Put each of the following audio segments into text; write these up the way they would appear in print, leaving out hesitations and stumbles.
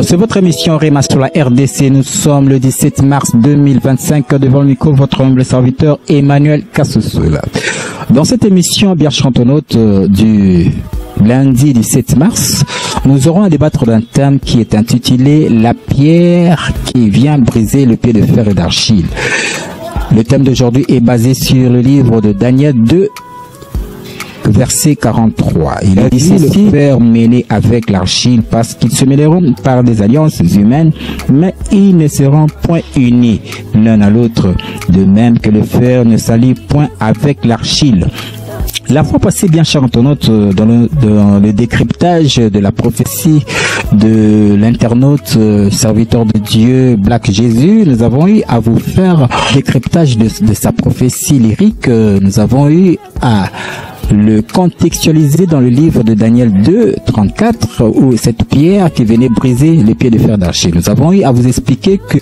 C'est votre émission Réma sur la RDC. Nous sommes le 17 mars 2025. Devant le micro, votre humble serviteur Emmanuel Kassosola. Dans cette émission Bière Chantonote du lundi 17 mars, nous aurons à débattre d'un thème qui est intitulé La pierre qui vient briser le pied de fer et d'Achille. Le thème d'aujourd'hui est basé sur le livre de Daniel 2, verset 43. Il a dit le fer mêlé avec l'argile parce qu'ils se mêleront par des alliances humaines, mais ils ne seront point unis l'un à l'autre, de même que le fer ne s'allie point avec l'argile. La fois passée, bien chantonote, dans le décryptage de la prophétie de l'internaute serviteur de Dieu Black Jésus, nous avons eu à vous faire décryptage de sa prophétie lyrique. Nous avons eu à le contextualiser dans le livre de Daniel 2, 34, où cette pierre qui venait briser les pieds de fer d'Achille. Nous avons eu à vous expliquer que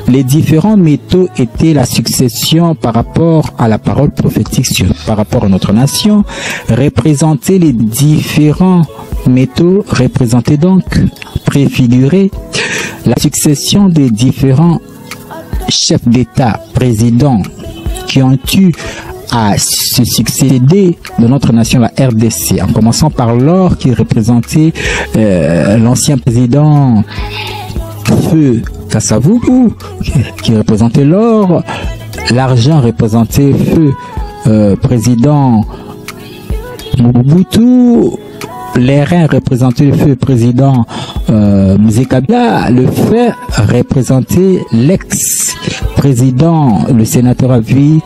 les différents métaux étaient la succession par rapport à la parole prophétique par rapport à notre nation, représenter les différents métaux, représenter donc, préfigurer la succession des différents chefs d'État, présidents qui ont eu à se succéder de notre nation, la RDC, en commençant par l'or qui représentait l'ancien président Feu Kassavubu, qui représentait l'or, l'argent représentait Feu président Mobutu, les reins représentaient le Feu président Moïse Kabila, le fer représentait l'ex-président, le sénateur à vie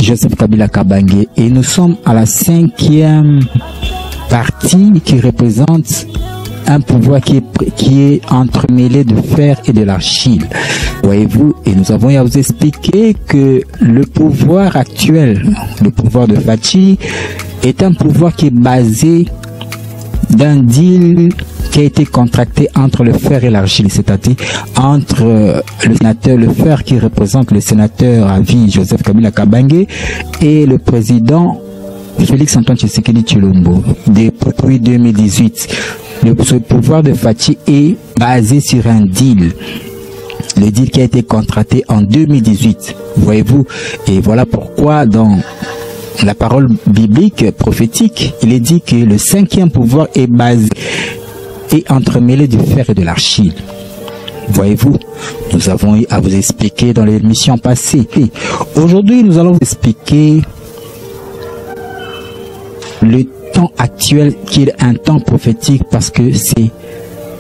Joseph Kabila Kabange, et nous sommes à la 5e partie qui représente un pouvoir qui est entremêlé de fer et de l'argile. Voyez-vous, et nous avons à vous expliquer que le pouvoir actuel, le pouvoir de Fachi, est un pouvoir qui est basé d'un deal qui a été contracté entre le fer et l'argile, c'est-à-dire entre le sénateur, le fer qui représente le sénateur à vie Joseph Kabila Kabange et le président Félix Antoine Tshisekedi Tshilombo depuis 2018. Ce pouvoir de Fachi est basé sur un deal. Le deal qui a été contracté en 2018. Voyez-vous, et voilà pourquoi dans la parole biblique prophétique, il est dit que le 5e pouvoir est basé et entremêlé du fer et de l'argile. Voyez-vous, nous avons eu à vous expliquer dans l'émission passée. Aujourd'hui, nous allons vous expliquer le temps actuel qui est un temps prophétique, parce que c'est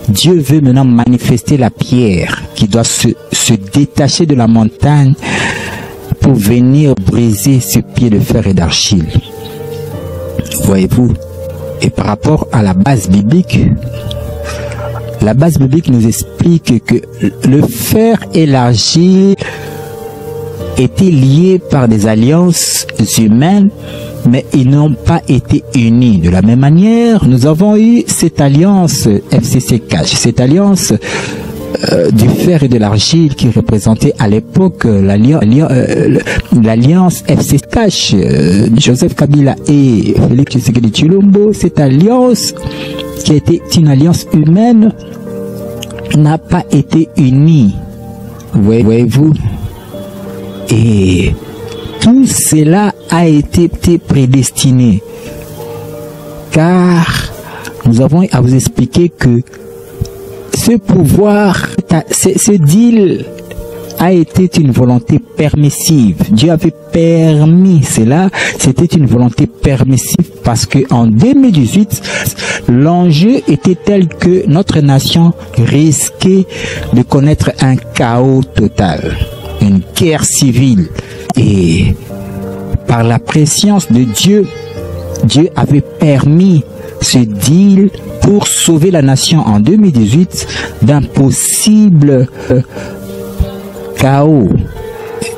Dieu veut maintenant manifester la pierre qui doit se détacher de la montagne pour venir briser ce pied de fer et d'argile. Voyez-vous, et par rapport à la base biblique nous explique que le fer et l'argile étaient liés par des alliances humaines, mais ils n'ont pas été unis. De la même manière, nous avons eu cette alliance FCC-Cash, cette alliance du fer et de l'argile qui représentait à l'époque l'alliance FCC-Cash, Joseph Kabila et Félix Tshisekedi Tshilombo. Cette alliance qui était une alliance humaine n'a pas été unie. Voyez-vous, et tout cela a été prédestiné, car nous avons à vous expliquer que ce pouvoir, ce deal a été une volonté permissive. Dieu avait permis cela, c'était une volonté permissive, parce que en 2018, l'enjeu était tel que notre nation risquait de connaître un chaos total, une guerre civile. Et par la préscience de Dieu, Dieu avait permis ce deal pour sauver la nation en 2018 d'un possible chaos.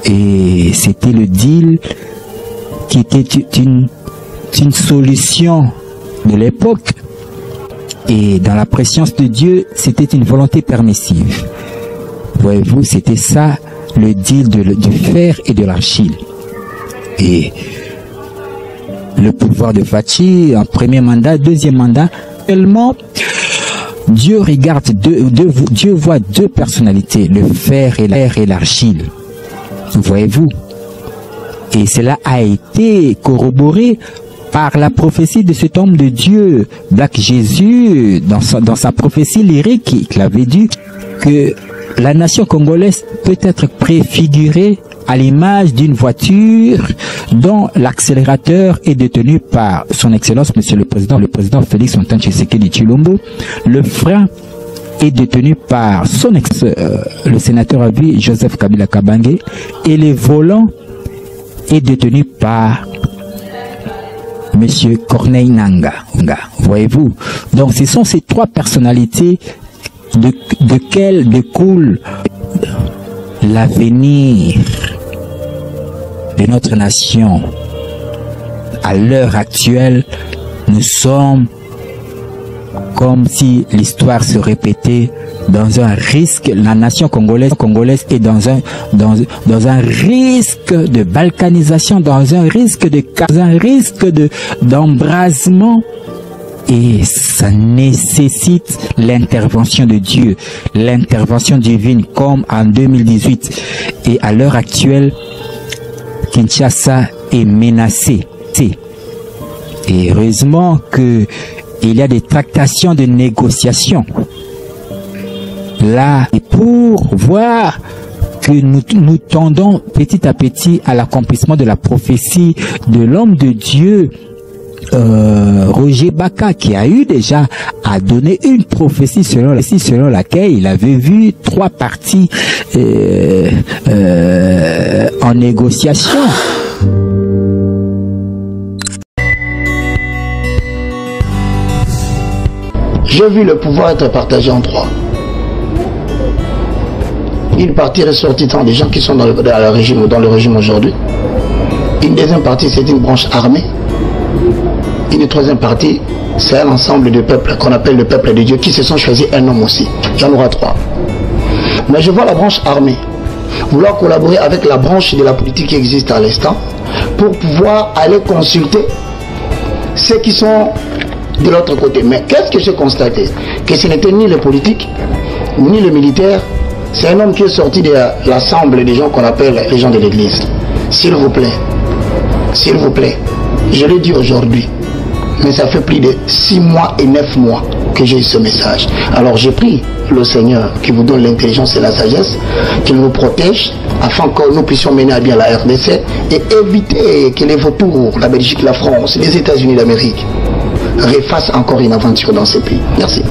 Et c'était le deal qui était une solution de l'époque. Et dans la préscience de Dieu, c'était une volonté permissive. Voyez-vous, c'était ça le deal du fer et de l'argile. Et le pouvoir de Fachi, en premier mandat, deuxième mandat, tellement Dieu regarde Dieu voit deux personnalités, le fer et l'argile. Voyez-vous? Et cela a été corroboré par la prophétie de cet homme de Dieu, Black Jésus, dans sa prophétie lyrique, qu'il avait dit que la nation congolaise peut être préfigurée à l'image d'une voiture dont l'accélérateur est détenu par son excellence, monsieur le président Félix Antoine Tshisekedi Tshilombo. Le frein est détenu par son le sénateur à vie Joseph Kabila Kabange, et le volant est détenu par monsieur Corneille Nangaa. Voyez-vous? Donc ce sont ces trois personnalités de quelles découle l'avenir de notre nation. À l'heure actuelle, nous sommes comme si l'histoire se répétait, dans un risque. La nation congolaise est dans un risque de balkanisation, dans un risque d'embrasement. Et ça nécessite l'intervention de Dieu, l'intervention divine, comme en 2018. Et à l'heure actuelle, Kinshasa est menacée. Et heureusement qu'il y a des tractations de négociations là, et pour voir que nous tendons petit à petit à l'accomplissement de la prophétie de l'homme de Dieu, Roger Baka, qui a eu déjà à donner une prophétie selon laquelle il avait vu trois parties en négociation. J'ai vu le pouvoir être partagé en trois. Une partie ressortissant des gens qui sont dans le régime aujourd'hui. Une deuxième partie, c'est une branche armée. Une troisième partie, c'est un ensemble de peuples qu'on appelle le peuple de Dieu, qui se sont choisis un homme aussi. Il y en aura trois. Mais je vois la branche armée vouloir collaborer avec la branche de la politique qui existe à l'instant pour pouvoir aller consulter ceux qui sont de l'autre côté. Mais qu'est-ce que j'ai constaté? Que ce n'était ni le politique, ni le militaire. C'est un homme qui est sorti de l'assemblée des gens qu'on appelle les gens de l'église. S'il vous plaît, je l'ai dit aujourd'hui, mais ça fait plus de 6 mois et 9 mois que j'ai eu ce message. Alors j'ai pris le Seigneur qui vous donne l'intelligence et la sagesse, qu'il nous protège afin que nous puissions mener à bien la RDC et éviter que les vautours, la Belgique, la France, les États-Unis d'Amérique refassent encore une aventure dans ces pays. Merci.